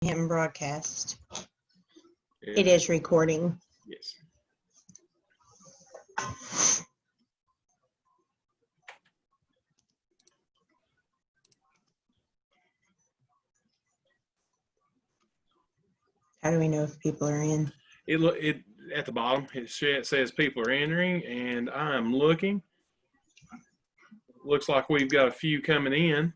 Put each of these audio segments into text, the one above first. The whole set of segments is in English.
him broadcast. Yeah. It is recording. Yes. How do we know if people are in? It at the bottom it says people are entering, and I'm looking. Looks like we've got a few coming in.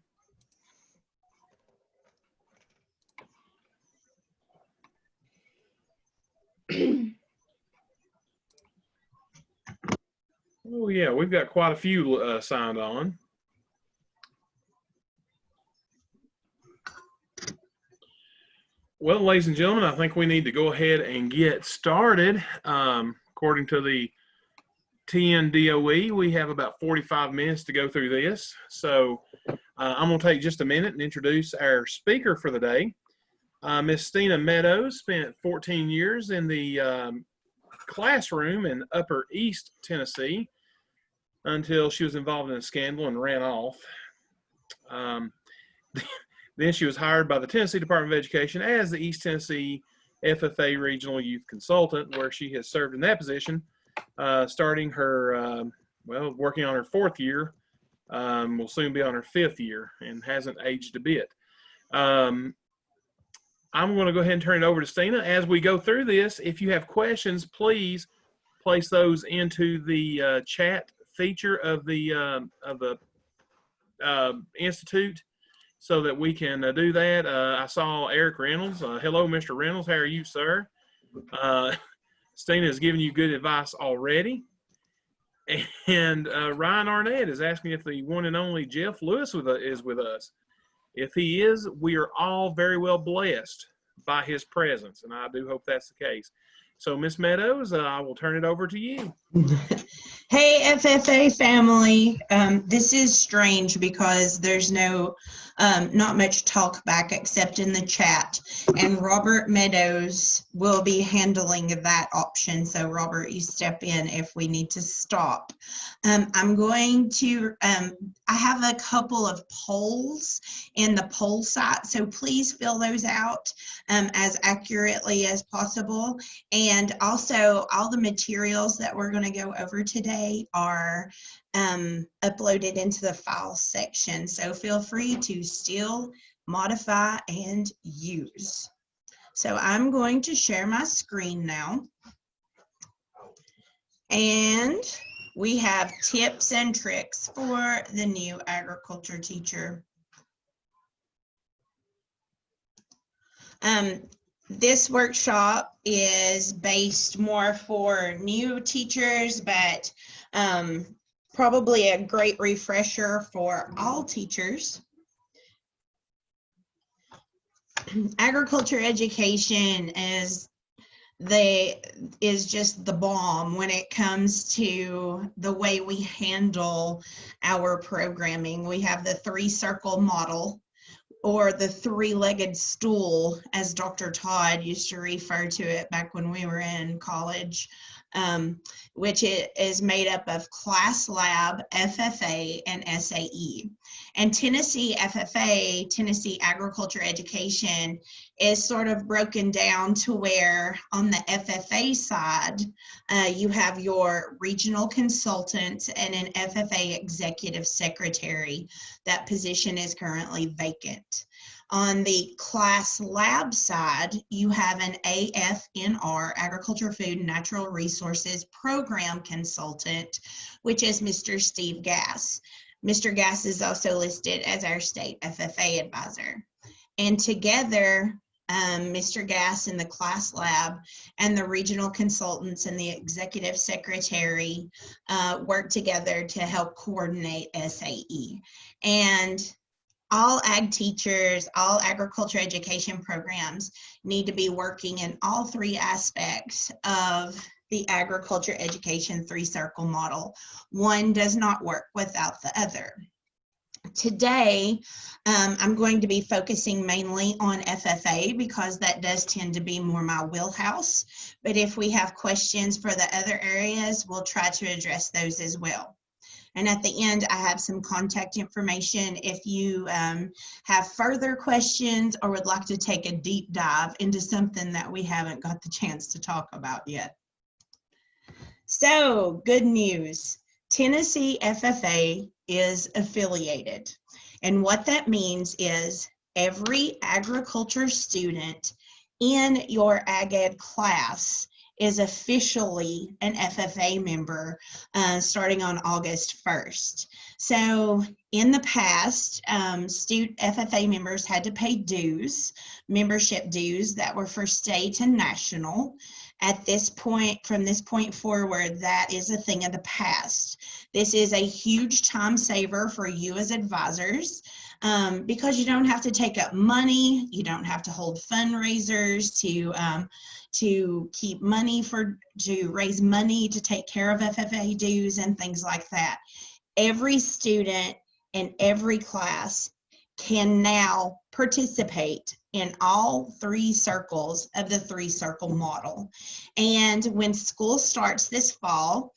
Oh yeah, we've got quite a few signed on. Well, ladies and gentlemen, I think we need to go ahead and get started. According to the TNDOE, we have about 45 minutes to go through this. So I'm going to take just a minute and introduce our speaker for the day. Miss Stena Meadows spent 14 years in the classroom in Upper East Tennessee until she was involved in a scandal and ran off. Then she was hired by the Tennessee Department of Education as the East Tennessee FFA Regional Youth Consultant, where she has served in that position, starting her, working on her 4th year, will soon be on her 5th year, and hasn't aged a bit. I'm going to go ahead and turn it over to Stena. As we go through this, if you have questions, please place those into the chat feature of the Institute, so that we can do that. I saw Eric Reynolds. Hello, Mr. Reynolds. How are you, sir? Stena has given you good advice already. And Ryan Arnett is asking if the one and only Jeff Lewis is with us. If he is, we are all very well blessed by his presence, and I do hope that's the case. So, Miss Meadows, I will turn it over to you. Hey, FFA family. This is strange because there's not much talk back except in the chat, and Robert Meadows will be handling that option. So Robert, you step in if we need to stop. I'm going to, I have a couple of polls in the poll site, so please fill those out as accurately as possible. And also all the materials that we're going to go over today are uploaded into the file section. So feel free to still modify and use. So I'm going to share my screen now. And we have tips and tricks for the new agriculture teacher. This workshop is based more for new teachers, but probably a great refresher for all teachers. Agriculture education is just the bomb when it comes to the way we handle our programming. We have the 3-circle model, or the 3-legged stool, as Dr. Todd used to refer to it back when we were in college, which is made up of Class Lab, FFA, and SAE. And Tennessee FFA, Tennessee Agriculture Education, is sort of broken down to where on the FFA side, you have your regional consultant and an FFA executive secretary. That position is currently vacant. On the Class Lab side, you have an AFNR, Agriculture, Food, and Natural Resources Program Consultant, which is Mr. Steve Gass. Mr. Gass is also listed as our state FFA advisor. And together, Mr. Gass in the Class Lab and the regional consultants and the executive secretary work together to help coordinate SAE. And all ag teachers, all agriculture education programs need to be working in all 3 aspects of the agriculture education 3-circle model. One does not work without the other. Today, I'm going to be focusing mainly on FFA because that does tend to be more my wheelhouse. But if we have questions for the other areas, we'll try to address those as well. And at the end, I have some contact information if you have further questions or would like to take a deep dive into something that we haven't got the chance to talk about yet. So, good news. Tennessee FFA is affiliated. And what that means is every agriculture student in your Ag Ed class is officially an FFA member starting on August 1st. So in the past, FFA members had to pay dues, membership dues that were for state and national. At this point, from this point forward, that is a thing of the past. This is a huge time saver for you as advisors because you don't have to take up money, you don't have to hold fundraisers to keep money to raise money to take care of FFA dues and things like that. Every student in every class can now participate in all 3 circles of the 3-circle model. And when school starts this fall,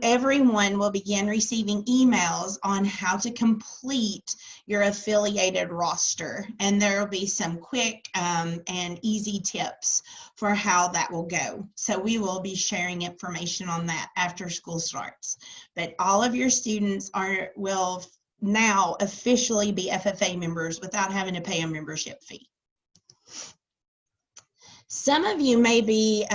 everyone will begin receiving emails on how to complete your affiliated roster. And there will be some quick and easy tips for how that will go. So we will be sharing information on that after school starts. But all of your students will now officially be FFA members without having to pay a membership fee. Some of you may be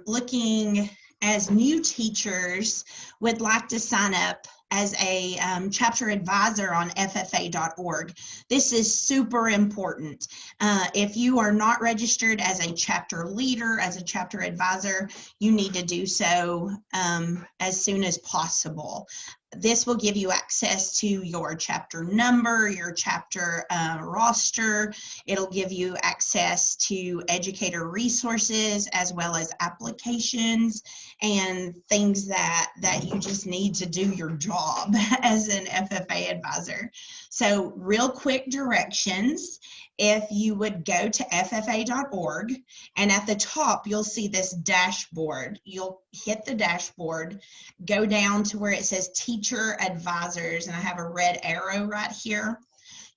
looking as new teachers would like to sign up as a chapter advisor on FFA.org. This is super important. If you are not registered as a chapter leader, as a chapter advisor, you need to do so as soon as possible. This will give you access to your chapter number, your chapter roster. It'll give you access to educator resources as well as applications and things that you just need to do your job as an FFA advisor. So real quick directions. If you would go to FFA.org, and at the top you'll see this dashboard. You'll hit the dashboard, go down to where it says teacher advisors, and I have a red arrow right here.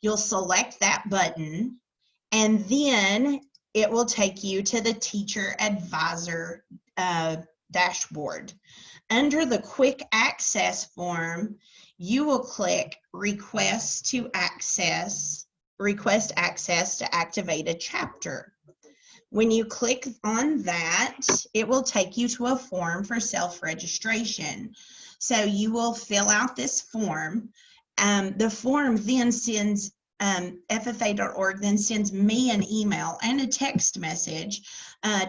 You'll select that button, and then it will take you to the teacher advisor dashboard. Under the quick access form, you will click request access to activate a chapter. When you click on that, it will take you to a form for self-registration. So you will fill out this form. The form then sends, FFA.org then sends me an email and a text message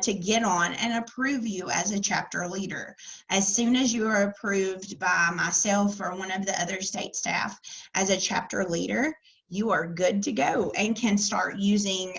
to get on and approve you as a chapter leader. As soon as you are approved by myself or one of the other state staff as a chapter leader, you are good to go and can start using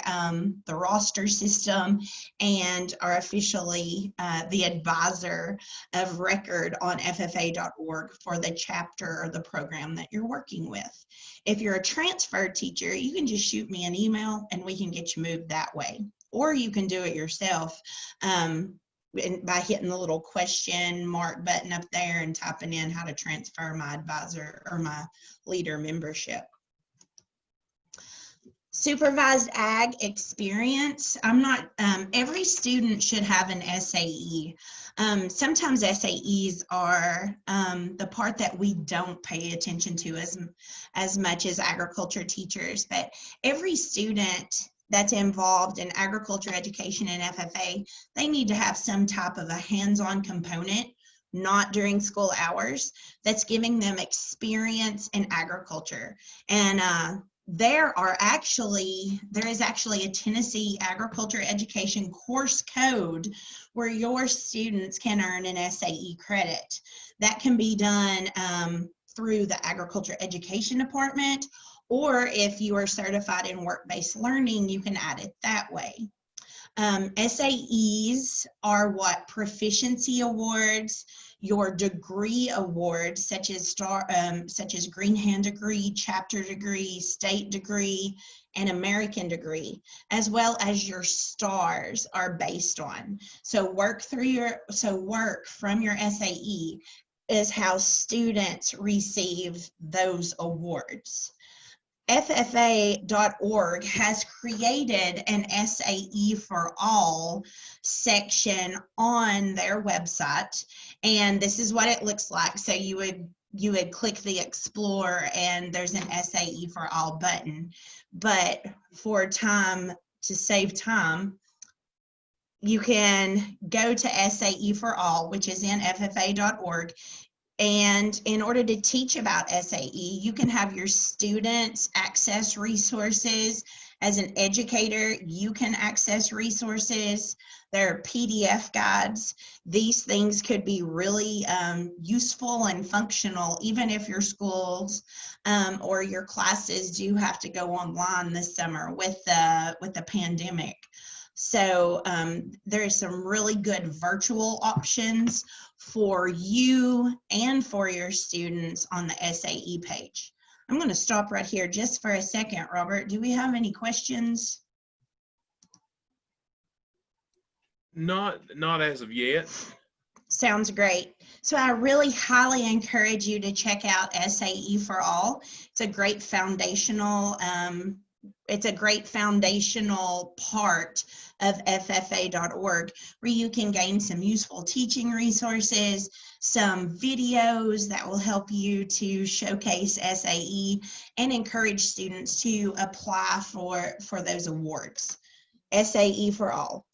the roster system and are officially the advisor of record on FFA.org for the chapter or the program that you're working with. If you're a transfer teacher, you can just shoot me an email and we can get you moved that way. Or you can do it yourself by hitting the little question mark button up there and typing in how to transfer my advisor or my leader membership. Supervised ag experience. Every student should have an SAE. Sometimes SAEs are the part that we don't pay attention to as much as agriculture teachers, but every student that's involved in agriculture education and FFA, they need to have some type of a hands-on component, not during school hours, that's giving them experience in agriculture. And there is actually a Tennessee agriculture education course code where your students can earn an SAE credit. That can be done through the agriculture education department, or if you are certified in work-based learning, you can add it that way. SAEs are what proficiency awards, your degree awards, such as Green Hand degree, chapter degree, state degree, and American degree, as well as your stars are based on. So work from your SAE is how students receive those awards. FFA.org has created an SAE for All section on their website, and this is what it looks like. So you would click the Explore, and there's an SAE for All button. But to save time, you can go to SAE for All, which is in FFA.org. And in order to teach about SAE, you can have your students access resources. As an educator, you can access resources. There are PDF guides. These things could be really useful and functional, even if your schools or your classes do have to go online this summer with the pandemic. So there are some really good virtual options for you and for your students on the SAE page. I'm going to stop right here just for a second. Robert, do we have any questions? Not as of yet. Sounds great. So I really highly encourage you to check out SAE for All. It's a great foundational part of FFA.org, where you can gain some useful teaching resources, some videos that will help you to showcase SAE and encourage students to apply for those awards. SAE for All.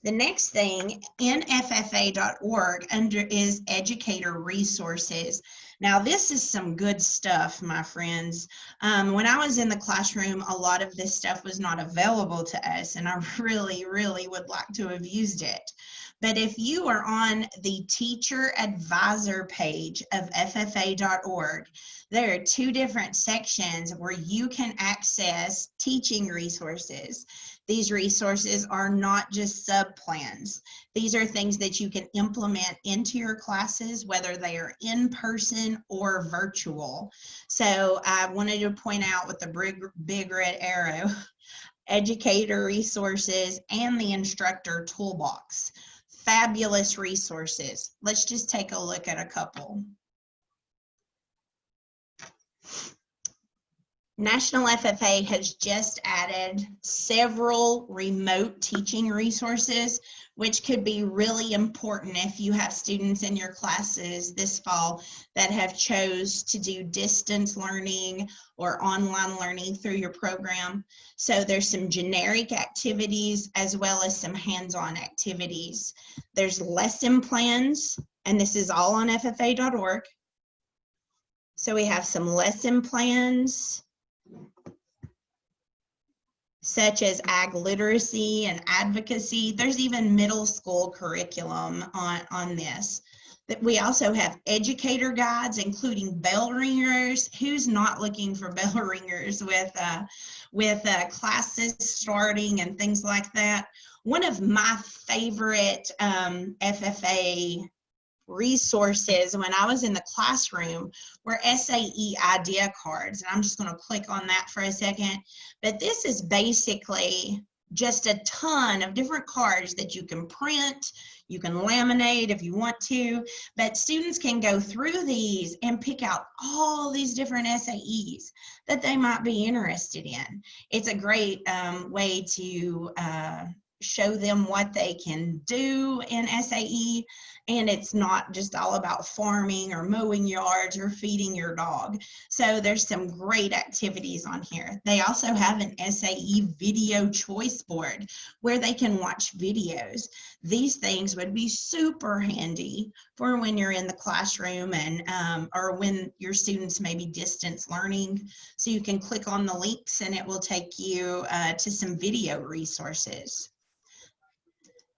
The next thing in FFA.org is Educator resources. Now, this is some good stuff, my friends. When I was in the classroom, a lot of this stuff was not available to us, and I really, really would like to have used it. But if you are on the teacher advisor page of FFA.org, there are two different sections where you can access teaching resources. These resources are not just sub-plans. These are things that you can implement into your classes, whether they are in person or virtual. So I wanted to point out with the big red arrow, educator resources and the instructor toolbox. Fabulous resources. Let's just take a look at a couple. National FFA has just added several remote teaching resources, which could be really important if you have students in your classes this fall that have chose to do distance learning or online learning through your program. So there's some generic activities as well as some hands-on activities. There's lesson plans, and this is all on FFA.org. So we have some lesson plans, such as ag literacy and advocacy. There's even middle school curriculum on this. We also have educator guides, including bell ringers. Who's not looking for bell ringers with classes starting and things like that? One of my favorite FFA resources when I was in the classroom were SAE idea cards. And I'm just going to click on that for a second. But this is basically just a ton of different cards that you can print, you can laminate if you want to, but students can go through these and pick out all these different SAEs that they might be interested in. It's a great way to show them what they can do in SAE, and it's not just all about farming or mowing yards or feeding your dog. So there's some great activities on here. They also have an SAE video choice board where they can watch videos. These things would be super handy for when you're in the classroom and or when your students may be distance learning. So you can click on the links and it will take you to some video resources.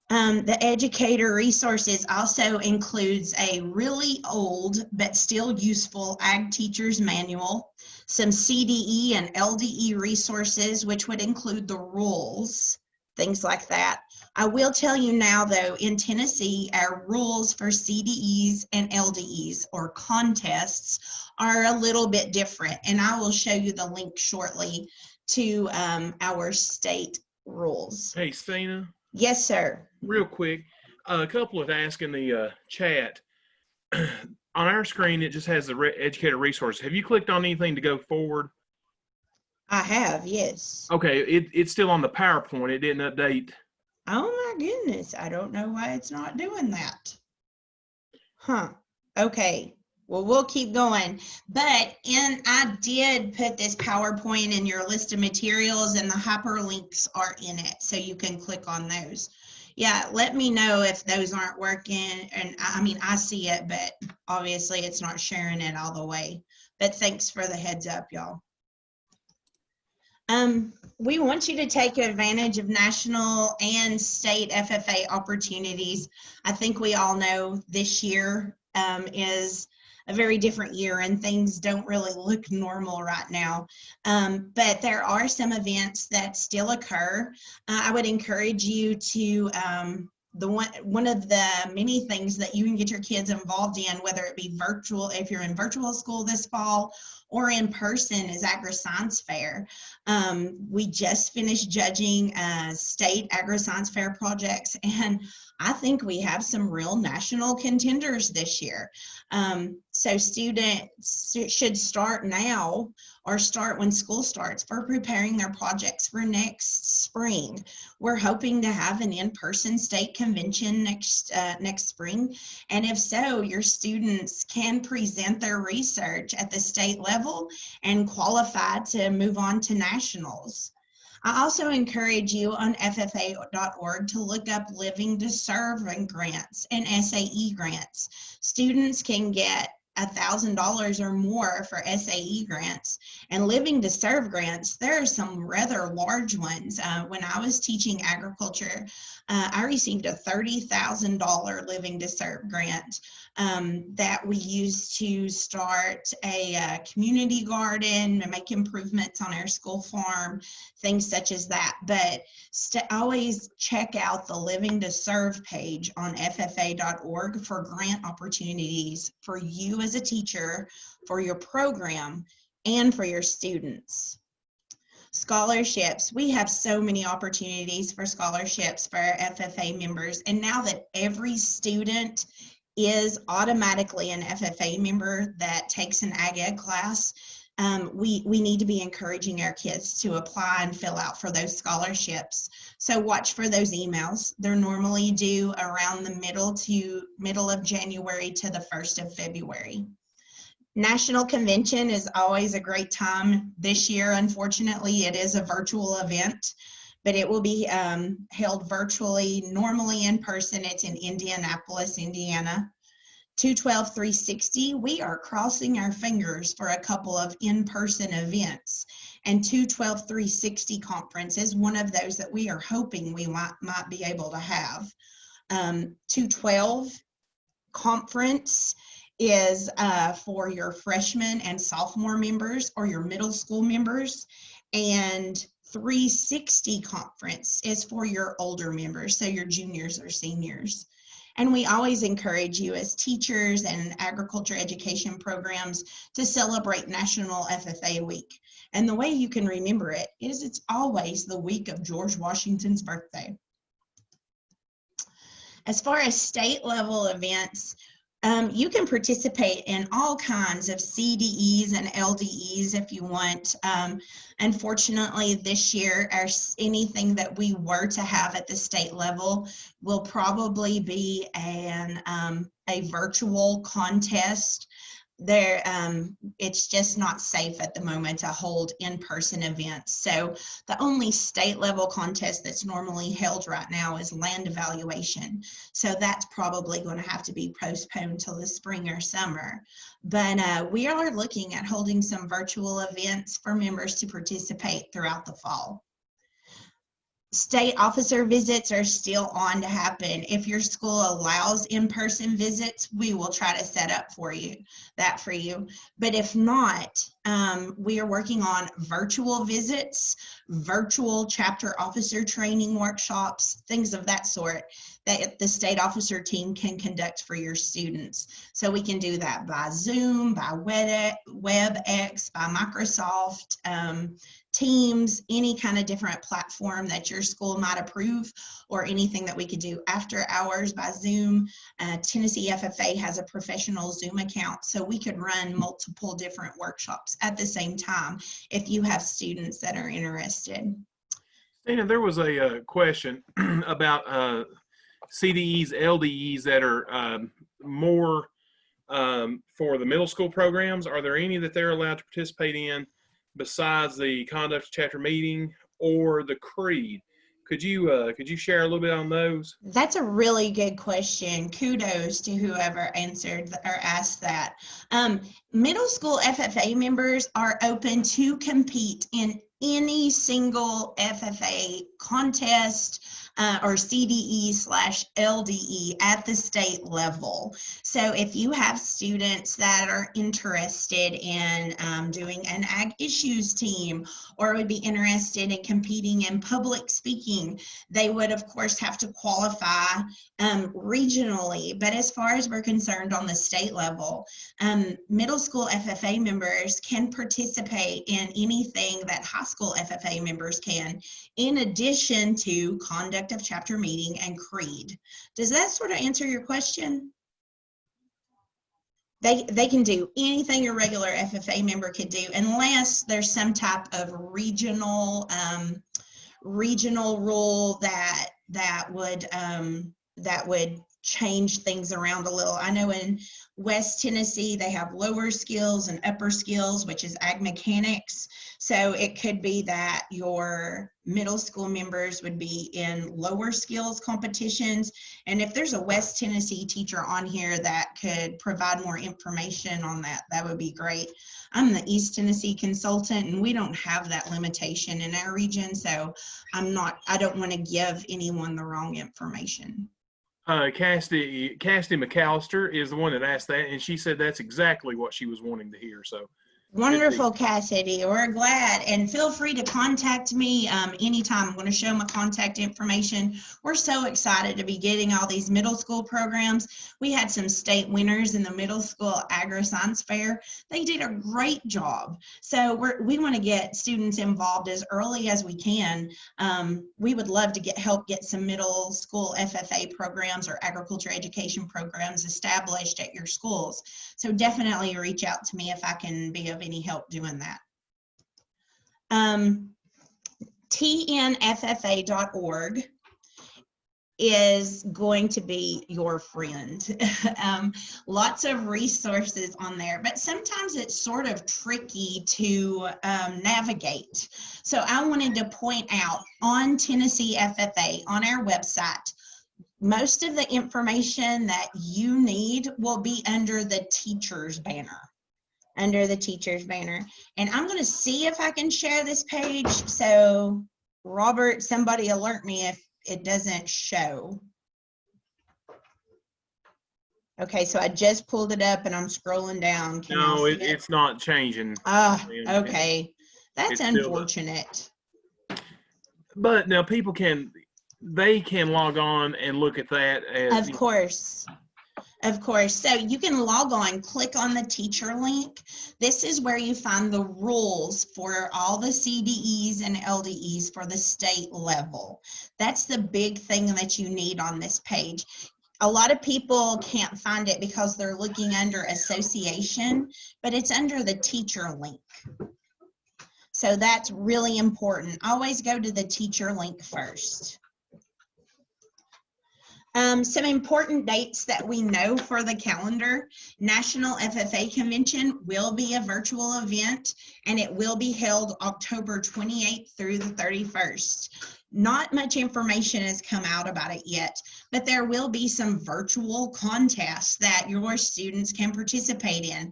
The educator resources also includes a really old but still useful ag teacher's manual, some CDE and LDE resources, which would include the rules, things like that. I will tell you now, though, in Tennessee, our rules for CDEs and LDEs, or contests, are a little bit different, and I will show you the link shortly to our state rules. Hey, Stena. Yes, sir. Real quick, a couple have asked in the chat, on our screen, it just has the educator resources. Have you clicked on anything to go forward? I have, yes. Okay, it's still on the PowerPoint. It didn't update. Oh my goodness, I don't know why it's not doing that. Huh, okay. Well, we'll keep going, but I did put this PowerPoint in your list of materials, and the hyperlinks are in it, so you can click on those. Yeah, let me know if those aren't working, and I mean, I see it, but obviously it's not sharing it all the way. But thanks for the heads up, y'all. We want you to take advantage of national and state FFA opportunities. I think we all know this year is a very different year, and things don't really look normal right now. But there are some events that still occur. I would encourage you to one of the many things that you can get your kids involved in, whether it be virtual, if you're in virtual school this fall, or in person, is Agri-Science Fair. We just finished judging state Agri-Science Fair projects, and I think we have some real national contenders this year. So students should start now, or start when school starts, for preparing their projects for next spring. We're hoping to have an in-person state convention next spring, and if so, your students can present their research at the state level and qualify to move on to nationals. I also encourage you on FFA.org to look up Living to Serve grants and SAE grants. Students can get $1,000 or more for SAE grants, and Living to Serve grants, there are some rather large ones. When I was teaching agriculture, I received a $30,000 Living to Serve grant that we used to start a community garden and make improvements on our school farm, things such as that. But always check out the Living to Serve page on FFA.org for grant opportunities for you as a teacher, for your program, and for your students. Scholarships. We have so many opportunities for scholarships for our FFA members. And now that every student is automatically an FFA member that takes an Ag Ed class, we need to be encouraging our kids to apply and fill out for those scholarships. So watch for those emails. They're normally due around the middle of January to the 1st of February. National Convention is always a great time. This year, unfortunately, it is a virtual event, but it will be held virtually. Normally in person, it's in Indianapolis, Indiana. 212-360, we are crossing our fingers for a couple of in-person events, and 212-360 conference is one of those that we are hoping we might be able to have. 212 conference is for your freshman and sophomore members, or your middle school members, and 360 conference is for your older members, so your juniors or seniors. And we always encourage you as teachers and agriculture education programs to celebrate National FFA Week. And the way you can remember it is it's always the week of George Washington's birthday. As far as state level events, you can participate in all kinds of CDEs and LDEs if you want. Unfortunately, this year, anything that we were to have at the state level will probably be a virtual contest. It's just not safe at the moment to hold in-person events. So the only state level contest that's normally held right now is land evaluation. So that's probably going to have to be postponed till the spring or summer. But we are looking at holding some virtual events for members to participate throughout the fall. State officer visits are still on to happen. If your school allows in-person visits, we will try to set up for you. But if not, we are working on virtual visits, virtual chapter officer training workshops, things of that sort that the state officer team can conduct for your students. So we can do that by Zoom, by WebEx, by Microsoft Teams, any kind of different platform that your school might approve, or anything that we could do after hours by Zoom. Tennessee FFA has a professional Zoom account, so we could run multiple different workshops at the same time if you have students that are interested. Stena, there was a question about CDEs, LDEs that are more for the middle school programs. Are there any that they're allowed to participate in besides the conduct of chapter meeting or the creed? Could you share a little bit on those? That's a really good question. Kudos to whoever answered or asked that. Middle school FFA members are open to compete in any single FFA contest or CDE/LDE at the state level. So if you have students that are interested in doing an ag issues team, or would be interested in competing in public speaking, they would of course have to qualify regionally. But as far as we're concerned on the state level, middle school FFA members can participate in anything that high school FFA members can, in addition to conduct of chapter meeting and creed. Does that sort of answer your question? They can do anything a regular FFA member could do, unless there's some type of regional rule that would change things around a little. I know in West Tennessee, they have lower skills and upper skills, which is ag mechanics. So it could be that your middle school members would be in lower skills competitions. And if there's a West Tennessee teacher on here that could provide more information on that, that would be great. I'm the East Tennessee consultant, and we don't have that limitation in our region. So I don't want to give anyone the wrong information. Cassidy McAllister is the one that asked that, and she said that's exactly what she was wanting to hear. So wonderful, Cassidy. We're glad. And feel free to contact me anytime. I'm going to show my contact information. We're so excited to be getting all these middle school programs. We had some state winners in the middle school agri-science fair. They did a great job. So we want to get students involved as early as we can. We would love to help get some middle school FFA programs or agriculture education programs established at your schools. So definitely reach out to me if I can be of any help doing that. TNFFA.org is going to be your friend. Lots of resources on there, but sometimes it's sort of tricky to navigate. So I wanted to point out on Tennessee FFA, on our website, most of the information that you need will be under the teachers banner. And I'm going to see if I can share this page. So Robert, somebody alert me if it doesn't show. Okay, so I just pulled it up and I'm scrolling down. No, it's not changing. Okay. That's unfortunate. But now people can log on and look at that. Of course. So you can log on, click on the teacher link. This is where you find the rules for all the CDEs and LDEs for the state level. That's the big thing that you need on this page. A lot of people can't find it because they're looking under association, but it's under the teacher link. So that's really important. Always go to the teacher link first. Some important dates that we know for the calendar. National FFA Convention will be a virtual event, and it will be held October 28th through the 31st. Not much information has come out about it yet, but there will be some virtual contests that your students can participate in.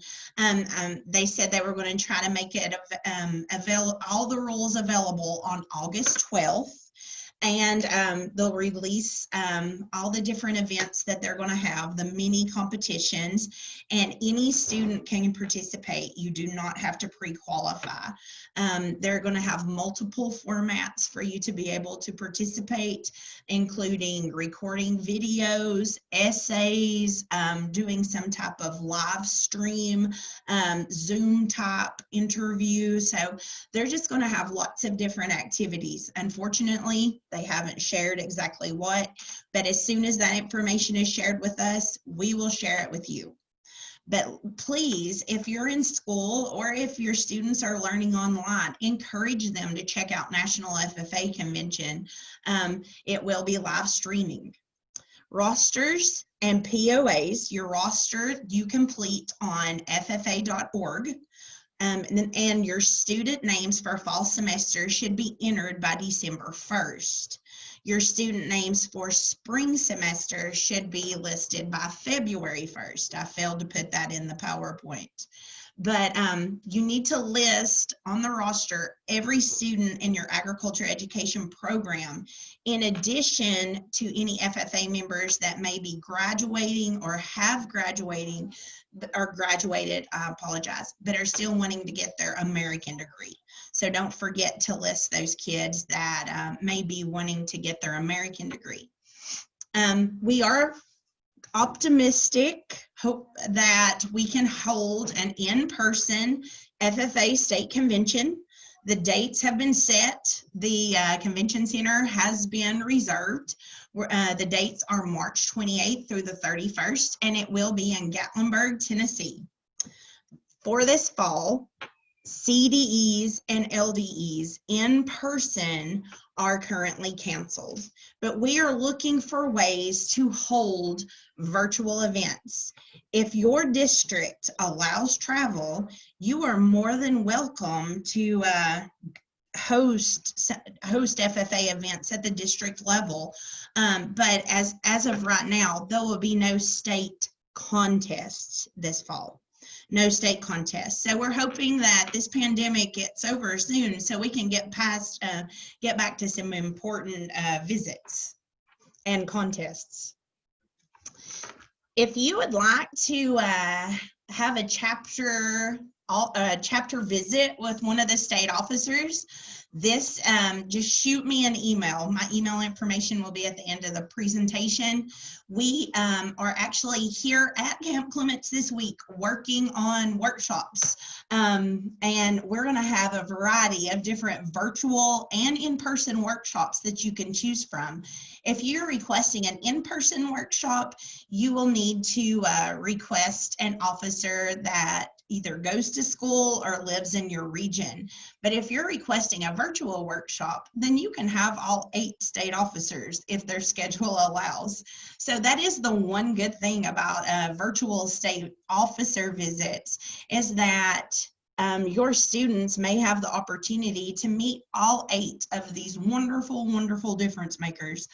They said they were going to try to make it all the rules available on August 12th. and they'll release all the different events that they're going to have, the mini competitions, and any student can participate. You do not have to pre-qualify. They're going to have multiple formats for you to be able to participate, including recording videos, essays, doing some type of live stream, Zoom type interview. So they're just going to have lots of different activities. Unfortunately, they haven't shared exactly what, but as soon as that information is shared with us, we will share it with you. But please, if you're in school or if your students are learning online, encourage them to check out National FFA Convention. It will be live streaming. Rosters and POAs, your roster you complete on ffa.org. And your student names for fall semester should be entered by December 1st. Your student names for spring semester should be listed by February 1st. I failed to put that in the PowerPoint. But you need to list on the roster every student in your agriculture education program, in addition to any FFA members that may be graduating or have graduated, I apologize, but are still wanting to get their American degree. So don't forget to list those kids that may be wanting to get their American degree. We are optimistic, hope that we can hold an in-person FFA state convention. The dates have been set. The convention center has been reserved. The dates are March 28th through the 31st, and it will be in Gatlinburg, Tennessee. For this fall, CDEs and LDEs in person are currently canceled, but we are looking for ways to hold virtual events. If your district allows travel, you are more than welcome to host FFA events at the district level. But as of right now, there will be no state contests this fall. No state contests. So we're hoping that this pandemic gets over soon so we can get back to some important visits and contests. If you would like to have a chapter visit with one of the state officers, just shoot me an email. My email information will be at the end of the presentation. We are actually here at Camp Clements this week working on workshops, and we're going to have a variety of different virtual and in-person workshops that you can choose from. If you're requesting an in-person workshop, you will need to request an officer that either goes to school or lives in your region. But if you're requesting a virtual workshop, then you can have all 8 state officers if their schedule allows. So that is the one good thing about virtual state officer visits, is that your students may have the opportunity to meet all 8 of these wonderful, wonderful difference makers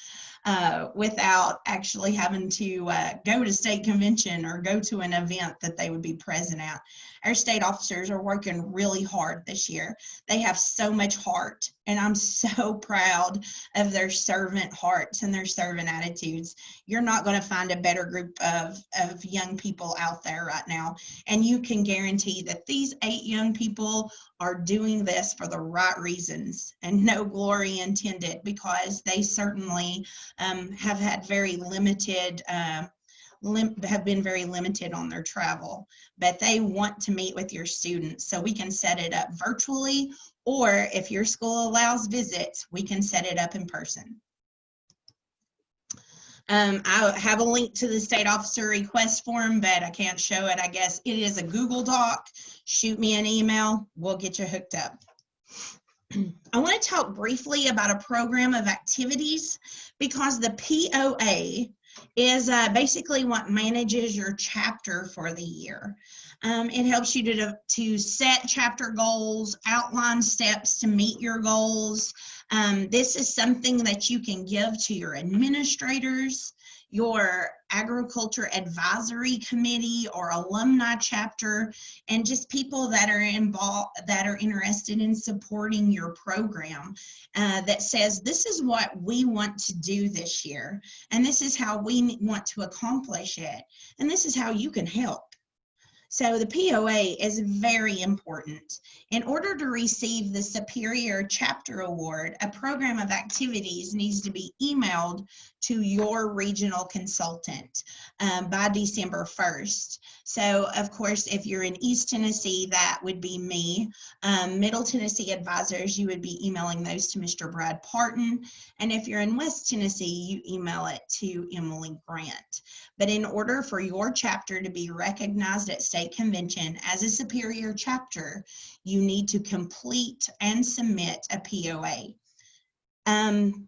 without actually having to go to state convention or go to an event that they would be present at. Our state officers are working really hard this year. They have so much heart, and I'm so proud of their servant hearts and their servant attitudes. You're not going to find a better group of young people out there right now, and you can guarantee that these 8 young people are doing this for the right reasons and no glory intended, because they certainly have had very limited have been very limited on their travel, but they want to meet with your students. So we can set it up virtually, or if your school allows visits, we can set it up in person. I have a link to the state officer request form, but I can't show it. I guess it is a Google Doc. Shoot me an email. We'll get you hooked up. I want to talk briefly about a program of activities, because the POA is basically what manages your chapter for the year. It helps you to set chapter goals, outline steps to meet your goals. This is something that you can give to your administrators, your agriculture advisory committee or alumni chapter, and just people that are involved, that are interested in supporting your program, that says, this is what we want to do this year, and this is how we want to accomplish it, and this is how you can help. So the POA is very important. In order to receive the Superior Chapter Award, a program of activities needs to be emailed to your regional consultant by December 1st. So of course, if you're in East Tennessee, that would be me. Middle Tennessee advisors, you would be emailing those to Mr. Brad Parton. And if you're in West Tennessee, you email it to Emily Grant. But in order for your chapter to be recognized at state convention as a superior chapter, you need to complete and submit a POA.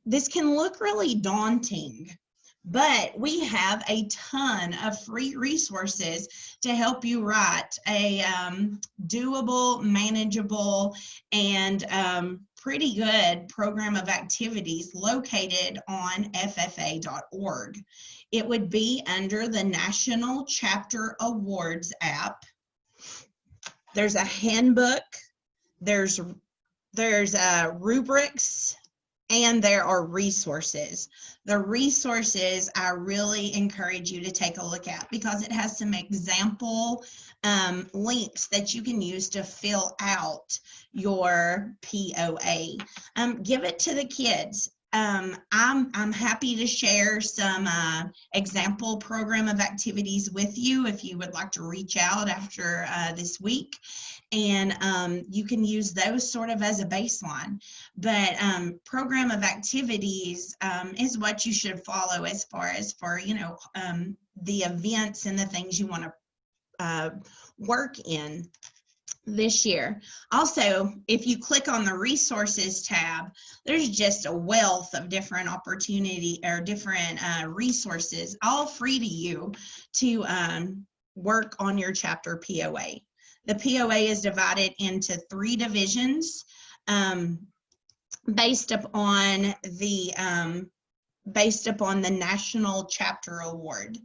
This can look really daunting, but we have a ton of free resources to help you write a doable, manageable, and pretty good program of activities located on FFA.org. It would be under the National Chapter Awards app. There's a handbook, there's rubrics, and there are resources. The resources I really encourage you to take a look at because it has some example links that you can use to fill out your POA. Give it to the kids. I'm happy to share some example program of activities with you if you would like to reach out after this week. And you can use those sort of as a baseline. But program of activities is what you should follow as far as for, the events and the things you want to work in this year. Also, if you click on the resources tab, there's just a wealth of different opportunity or different resources, all free to you to work on your chapter POA. The POA is divided into 3 divisions based upon the National Chapter Award.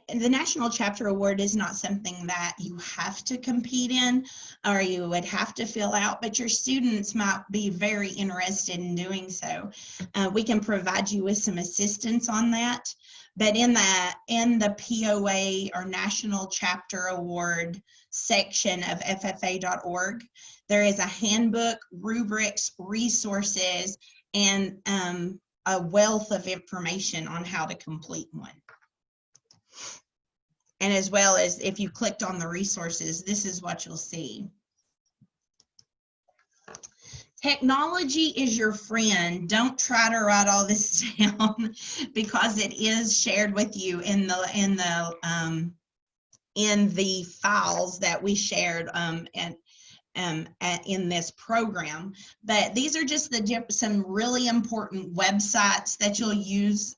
The National Chapter Award is not something that you have to compete in or you would have to fill out, but your students might be very interested in doing so. We can provide you with some assistance on that. But in the POA or National Chapter Award section of FFA.org, there is a handbook, rubrics, resources, and a wealth of information on how to complete one. And as well as if you clicked on the resources, this is what you'll see. Technology is your friend. Don't try to write all this down because it is shared with you in the files that we shared in this program. But these are just some really important websites that you'll use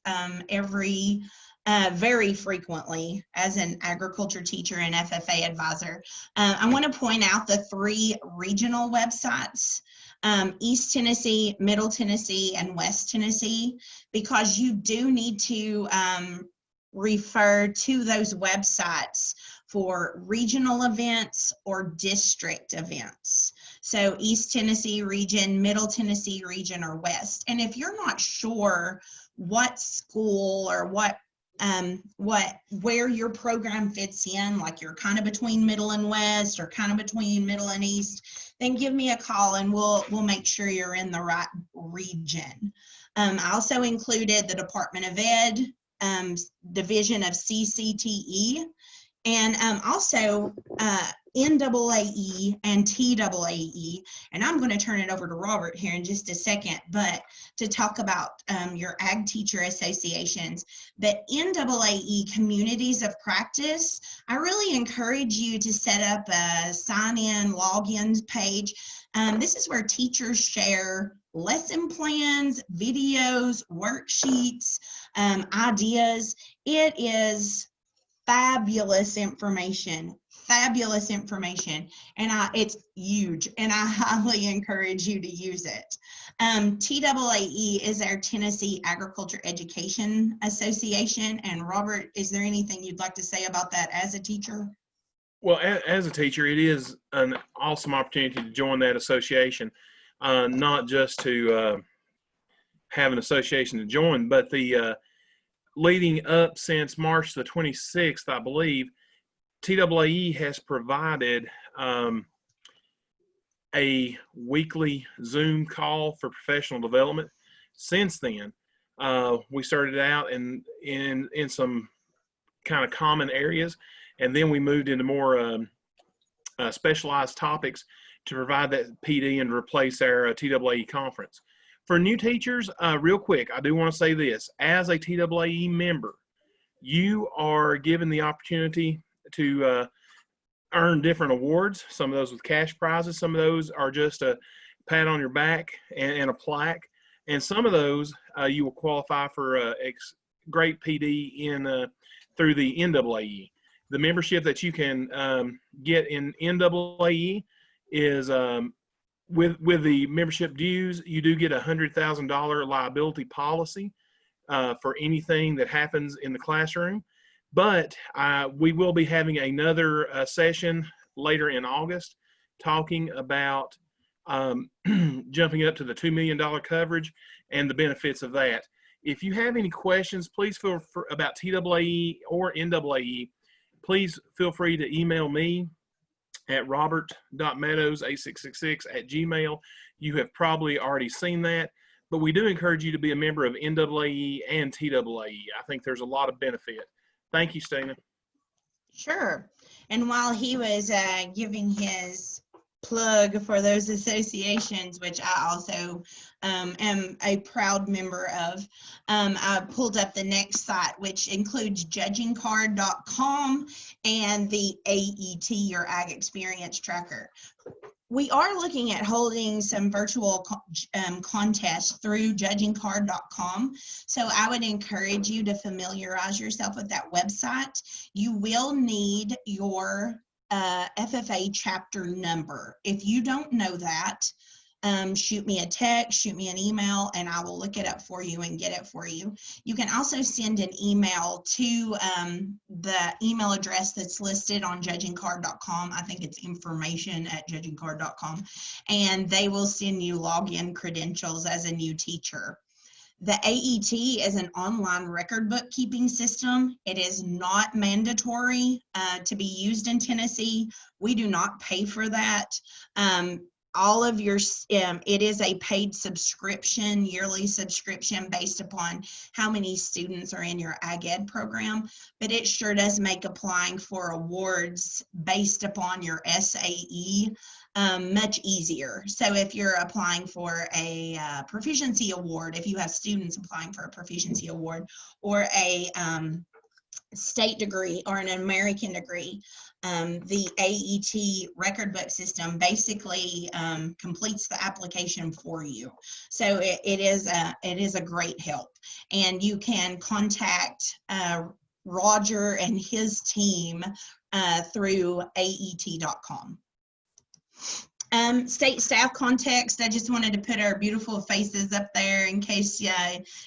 very frequently as an agriculture teacher and FFA advisor. I want to point out the 3 regional websites, East Tennessee, Middle Tennessee, and West Tennessee, because you do need to refer to those websites for regional events or district events. So East Tennessee region, Middle Tennessee region, or West. And if you're not sure what school or where your program fits in, like you're kind of between Middle and West or kind of between Middle and East, then give me a call and we'll make sure you're in the right region. I also included the Department of Ed, Division of CCTE, and also NAAE and TAAE, and I'm going to turn it over to Robert here in just a second, but to talk about your ag teacher associations. But NAAE communities of practice, I really encourage you to set up a sign-in, login page. This is where teachers share lesson plans, videos, worksheets, ideas. It is fabulous information, and it's huge, and I highly encourage you to use it. TAAE is our Tennessee Agriculture Education Association, and Robert, is there anything you'd like to say about that as a teacher? Well, as a teacher, it is an awesome opportunity to join that association, not just to have an association to join, but the leading up since March the 26th, I believe, TAAE has provided a weekly Zoom call for professional development. Since then, we started out in some kind of common areas, and then we moved into more specialized topics to provide that PD and replace our TAAE conference. For new teachers, real quick, I do want to say this. As a TAAE member, you are given the opportunity to earn different awards, some of those with cash prizes, some of those are just a pat on your back and a plaque, and some of those you will qualify for great PD through the NAAE. The membership that you can get in NAAE is with the membership dues, you do get a $100,000 liability policy for anything that happens in the classroom. But we will be having another session later in August talking about jumping up to the $2 million coverage and the benefits of that. If you have any questions, please feel free about TAAE or NAAE, please feel free to email me at robert.meadows8666@gmail. You have probably already seen that, but we do encourage you to be a member of NAAE and TAAE. I think there's a lot of benefit. Thank you, Stena. Sure. And while he was giving his plug for those associations, which I also am a proud member of, I pulled up the next site, which includes judgingcard.com and the AET, your Ag Experience Tracker. We are looking at holding some virtual contests through judgingcard.com. So I would encourage you to familiarize yourself with that website. You will need your FFA chapter number. If you don't know that, shoot me a text, shoot me an email, and I will look it up for you and get it for you. You can also send an email to the email address that's listed on judgingcard.com. I think it's information@judgingcard.com, and they will send you login credentials as a new teacher. The AET is an online record bookkeeping system. It is not mandatory to be used in Tennessee. We do not pay for that. All of your, it is a paid subscription, yearly subscription based upon how many students are in your Ag Ed program, but it sure does make applying for awards based upon your SAE much easier. So if you're applying for a proficiency award, if you have students applying for a proficiency award or a state degree or an American degree, the AET record book system basically completes the application for you. So it is a great help, and you can contact Roger and his team through AET.com. State staff context, I just wanted to put our beautiful faces up there in case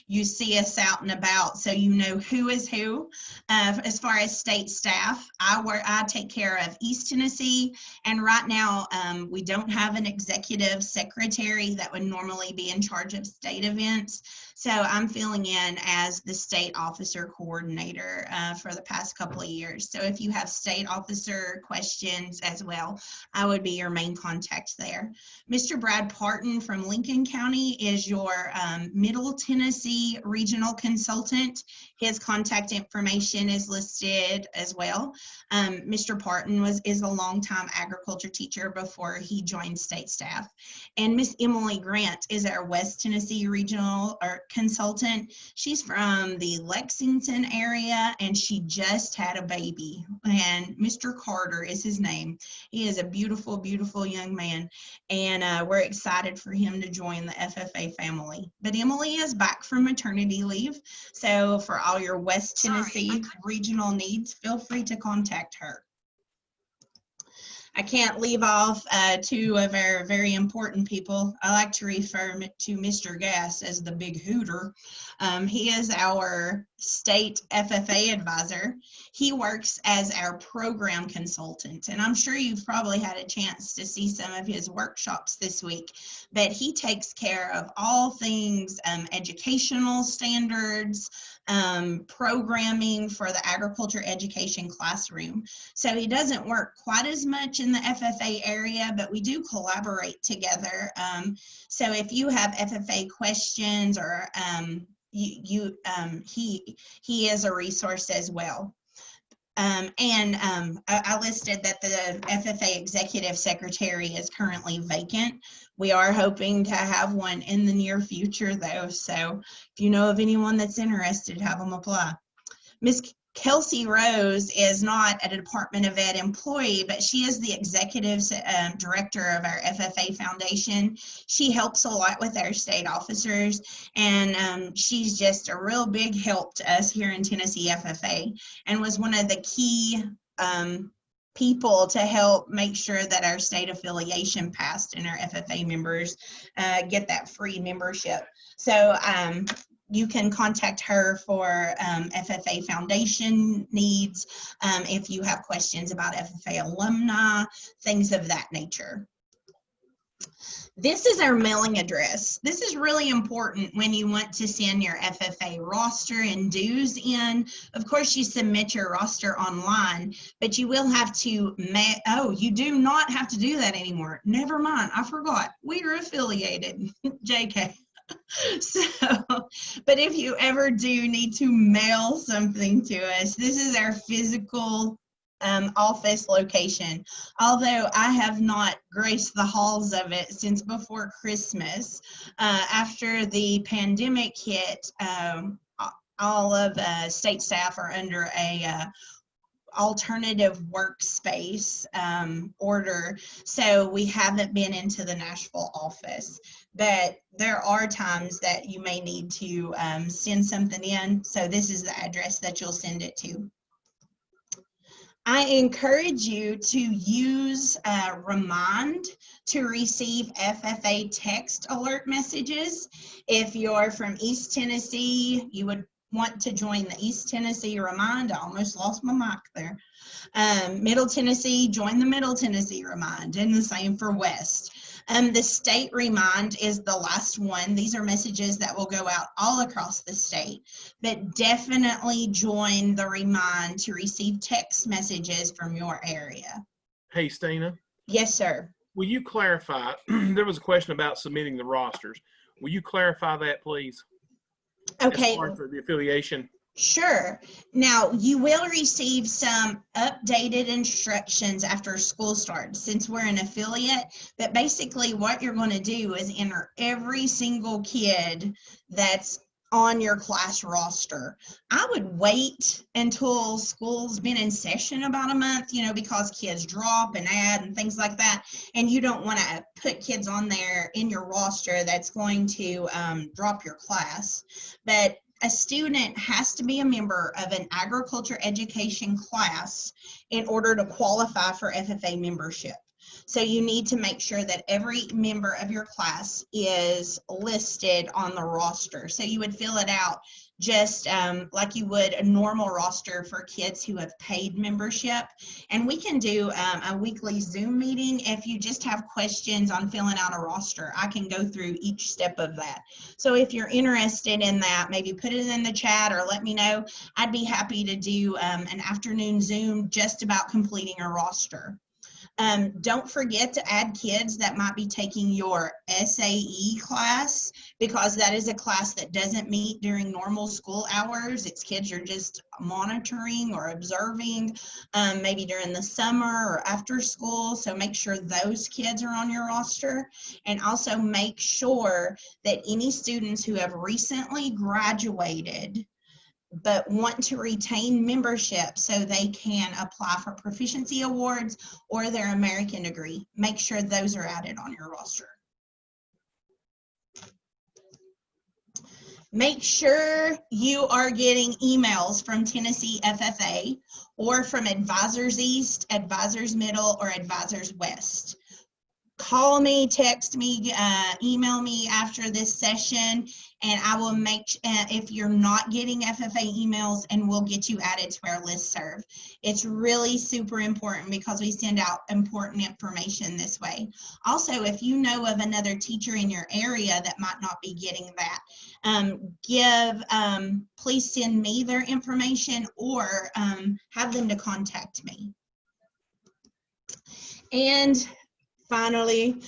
you see us out and about, so you know who is who. As far as state staff, I take care of East Tennessee, and right now we don't have an executive secretary that would normally be in charge of state events. So I'm filling in as the state officer coordinator for the past couple of years. So if you have state officer questions as well, I would be your main contact there. Mr. Brad Parton from Lincoln County is your Middle Tennessee regional consultant. His contact information is listed as well. Mr. Parton is a longtime agriculture teacher before he joined state staff. And Miss Emily Grant is our West Tennessee regional consultant. She's from the Lexington area, and she just had a baby, and Mr. Carter is his name. He is a beautiful, beautiful young man, and we're excited for him to join the FFA family. But Emily is back from maternity leave, so for all your West Tennessee regional needs, feel free to contact her. I can't leave off two of our very important people. I like to refer to Mr. Gass as the big hooter. He is our state FFA advisor. He works as our program consultant, and I'm sure you've probably had a chance to see some of his workshops this week, but he takes care of all things educational standards, programming for the agriculture education classroom. So he doesn't work quite as much in the FFA area, but we do collaborate together. So if you have FFA questions or he is a resource as well. I listed that the FFA executive secretary is currently vacant. We are hoping to have one in the near future though. So if you know of anyone that's interested, have them apply. Ms. Kelsey Rose is not a Department of Ed employee, but she is the executive director of our FFA Foundation. She helps a lot with our state officers, and she's just a real big help to us here in Tennessee FFA, and was one of the key people to help make sure that our state affiliation passed and our FFA members get that free membership. So you can contact her for FFA Foundation needs if you have questions about FFA alumni, things of that nature. This is our mailing address. This is really important when you want to send your FFA roster and dues in. Of course, you submit your roster online, but you will have to you do not have to do that anymore. Never mind, I forgot. We are affiliated, JK. So, but if you ever do need to mail something to us, this is our physical office location. Although I have not graced the halls of it since before Christmas. After the pandemic hit, all of state staff are under a alternative workspace order, so we haven't been into the Nashville office, but there are times that you may need to send something in, so this is the address that you'll send it to. I encourage you to use Remind to receive FFA text alert messages. If you're from East Tennessee, you would want to join the East Tennessee Remind. I almost lost my mic there. Middle Tennessee, join the Middle Tennessee Remind, and the same for West. The state Remind is the last one. These are messages that will go out all across the state, but definitely join the Remind to receive text messages from your area. Hey, Stena. Yes, sir. Will you clarify? There was a question about submitting the rosters. Will you clarify that, please? Okay. As far as the affiliation. Sure. Now, you will receive some updated instructions after school starts since we're an affiliate, but basically what you're going to do is enter every single kid that's on your class roster. I would wait until school's been in session about a month, because kids drop and add and things like that, and you don't want to put kids on there in your roster that's going to drop your class. But a student has to be a member of an agriculture education class in order to qualify for FFA membership. So you need to make sure that every member of your class is listed on the roster. So you would fill it out just like you would a normal roster for kids who have paid membership. And we can do a weekly Zoom meeting if you just have questions on filling out a roster. I can go through each step of that. So if you're interested in that, maybe put it in the chat or let me know. I'd be happy to do an afternoon Zoom just about completing a roster. Don't forget to add kids that might be taking your SAE class, because that is a class that doesn't meet during normal school hours. It's kids you're just monitoring or observing, maybe during the summer or after school. So make sure those kids are on your roster, and also make sure that any students who have recently graduated but want to retain membership so they can apply for proficiency awards or their American degree. Make sure those are added on your roster. Make sure you are getting emails from Tennessee FFA or from Advisors East, Advisors Middle, or Advisors West. Call me, text me, email me after this session, and I will make, if you're not getting FFA emails, and we'll get you added to our listserv. It's really super important because we send out important information this way. Also, if you know of another teacher in your area that might not be getting that, please send me their information or have them to contact me. And finally,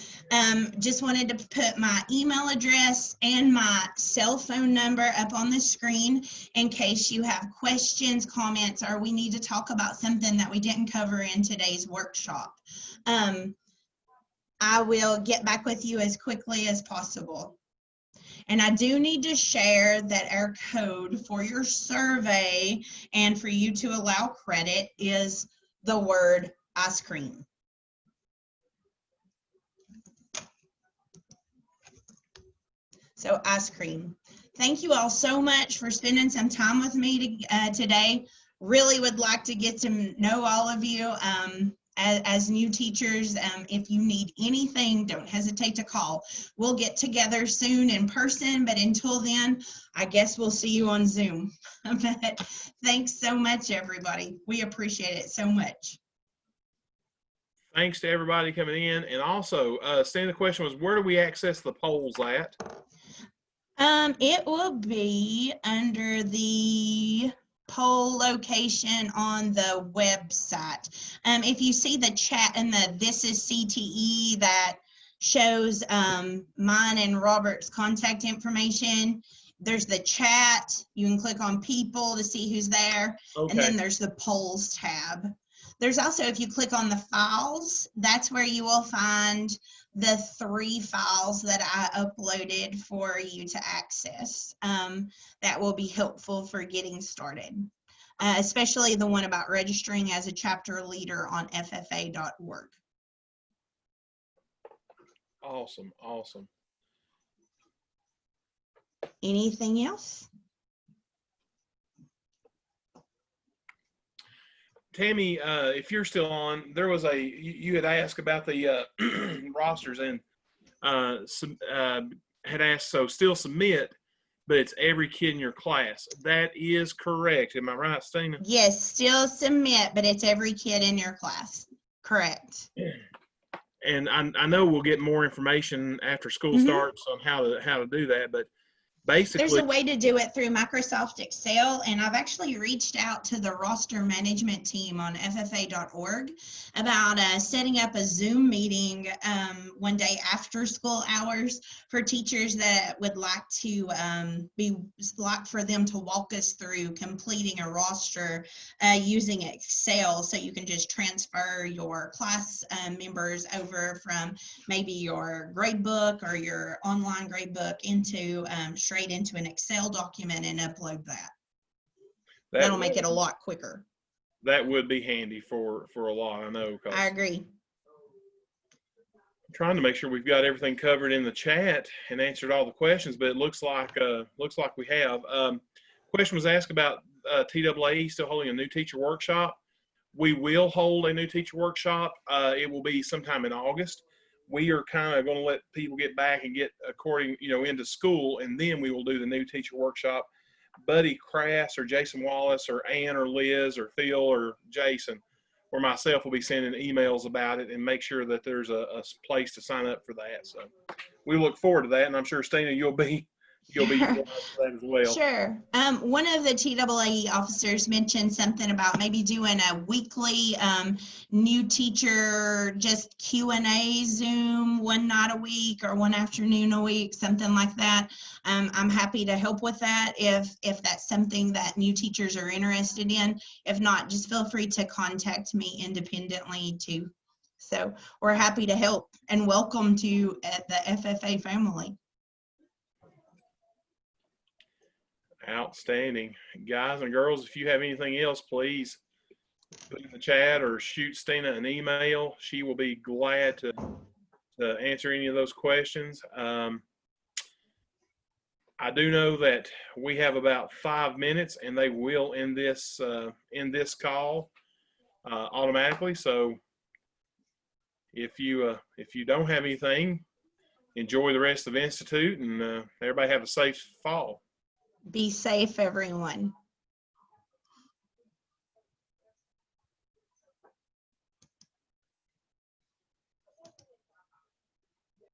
just wanted to put my email address and my cell phone number up on the screen in case you have questions, comments, or we need to talk about something that we didn't cover in today's workshop. I will get back with you as quickly as possible. And I do need to share that our code for your survey and for you to allow credit is the word ice cream. So ice cream. Thank you all so much for spending some time with me today. Really would like to get to know all of you as new teachers. If you need anything, don't hesitate to call. We'll get together soon in person, but until then, I guess we'll see you on Zoom. But thanks so much, everybody. We appreciate it so much. Thanks to everybody coming in. And also, Stena, the question was, where do we access the polls at? It will be under the poll location on the website. If you see the chat in the This is CTE that shows mine and Robert's contact information, there's the chat. You can click on people to see who's there. Okay. And then there's the polls tab. There's also, if you click on the files, that's where you will find the 3 files that I uploaded for you to access. That will be helpful for getting started, especially the one about registering as a chapter leader on FFA.org. Awesome, awesome. Anything else? Tammy, if you're still on, there was you had asked about the rosters and had asked, so still submit, but it's every kid in your class. That is correct. Am I right, Stena? Yes, still submit, but it's every kid in your class. Correct. And I know we'll get more information after school starts on how to do that, but basically, there's a way to do it through Microsoft Excel, and I've actually reached out to the roster management team on FFA.org about setting up a Zoom meeting one day after school hours for teachers that would like to for them to walk us through completing a roster using Excel, so you can just transfer your class members over from maybe your grade book or your online grade book into straight into an Excel document and upload that. That'll make it a lot quicker. That would be handy for a lot, I know. I agree. I'm trying to make sure we've got everything covered in the chat and answered all the questions, but it looks like we have. Question was asked about TAA still holding a new teacher workshop. We will hold a new teacher workshop. It will be sometime in August. We are kind of going to let people get back and get into school, and then we will do the new teacher workshop. Buddy Crass or Jason Wallace or Ann or Liz or Phil or Jason or myself will be sending emails about it and make sure that there's a place to sign up for that. So we look forward to that, and I'm sure Stena, you'll be that as well. Sure. One of the TAA officers mentioned something about maybe doing a weekly new teacher just Q&A Zoom one night a week or one afternoon a week, something like that. I'm happy to help with that if that's something that new teachers are interested in. If not, just feel free to contact me independently too. So we're happy to help, and welcome to the FFA family. Outstanding. Guys and girls, if you have anything else, please put in the chat or shoot Stena an email. She will be glad to answer any of those questions. I do know that we have about 5 minutes, and they will end this call automatically. So if you don't have anything, enjoy the rest of the Institute, and everybody have a safe fall. Be safe, everyone.